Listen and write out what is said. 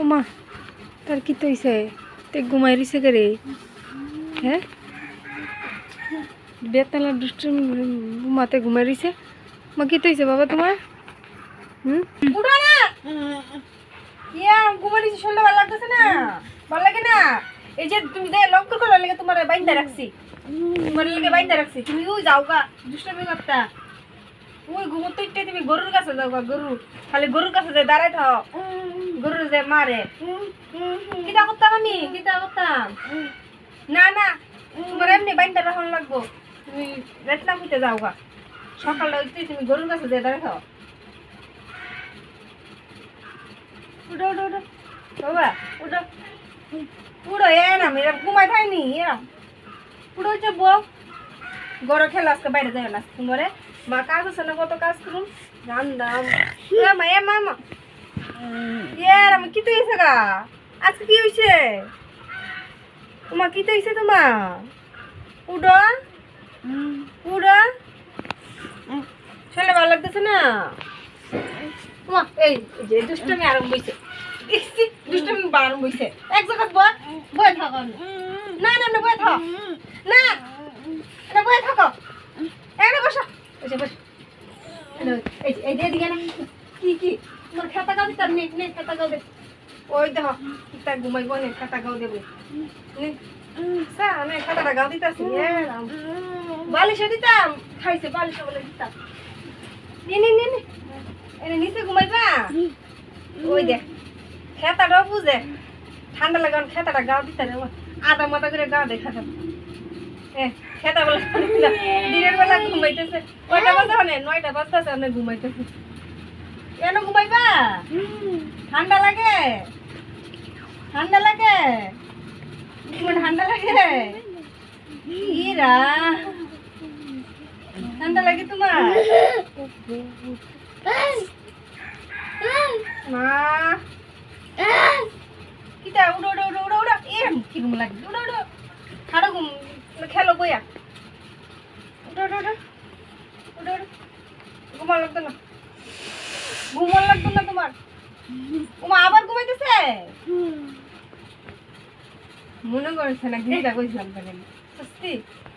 ওমা তার কি তৈছে তে ঘুমাই রইছে কে রে হ্যাঁ বেতালা দুষ্টু মাতে ঘুমাই রইছে মা কি তৈছে বাবা তোমার উঠো না ইয়া ঘুমাই রইছে শরীরটা ভালো লাগতেছে না ভালো লাগে না এই যে তুমি দে লক করে লাগে তোমার বাইন্দা রাখছি তোমার লাগে বাইন্দা রাখছি তুমি ওই যাও গা দুষ্টমি করতা ওই ঘুমোতে ইটে তুমি গরুর কাছে যাও গা গরু খালি গরুর কাছে যে দাঁড়াই থাও গরু যে মারে কিটা করতাম আমি কিটা করতাম না না তোমার এমনি বাইন্দা রাখন লাগবো তুমি রেতনা হইতে যাও গা সকালটা উঠতে তুমি গরুর কাছে যে দাঁড়াই থাও উঠো উঠো উঠো বাবা উঠো উঠো এরাম এরম ঘুমাই থাইনি এরাম উঠো হচ্ছে বউ গরু খেলা আজকে বাইরে যাই না তোমারে মা কাজ আছে না কত কাজ করুন রান্দাম মা এ মামা এরাম কি তো হয়েছে গা আজকে কি হয়েছে তোমার কি তো হয়েছে তোমার উঠো উঠো ছেলে ভালো লাগতেছে না মা এই যে দুষ্টমি আরম্ভ হয়েছে দুষ্টমি আরম্ভ হয়েছে এক জায়গায় বয়ে থাকো না না না বয়ে থাক না না বয়ে থাকো এখানে বসো বসে বস এই যে দিকে না কি কি তোমার খাতা গাও দিতাম নে নে খাতা গাও দে ওই দেখো কিতা ঘুমাইব নে খাতা গাও দেবে নে সা নে খাতাটা গাও দিতাছি বালিশে দিতাম খাইছে বালিশে বলে দিতাম নে নে নে নে এনে নিচে ঘুমাইবা ওই দেখ খেতাটাও বুঝে ঠান্ডা লাগান খেতাটা গাও দিতে আধা মাথা করে গাও দেখাতাম হ্যাঁ খেতা বলে দিনের বেলা ঘুমাইতেছে 9টা বাজে অনেক 9টা বাজতেছে অনেক ঘুমাইতেছে কেন ঘুমাইবা ঠান্ডা লাগে ঠান্ডা লাগে ঠান্ডা লাগে ইরা ঠান্ডা লাগে তোমার মা কিটা উড়ো উড়ো উড়ো উড়ো উড়ো এরম কি ঘুম লাগে উড়ো উড়ো খাড়ো ঘুম খেলো বইয়া উড়ো উড়ো উড়ো উড়ো উড়ো ঘুমার লাগতো না ঘুমার লাগতো না তোমার ওমা আবার ঘুমাইতেছে মনে করছে না কিটা কইছিলাম তাকে সত্যি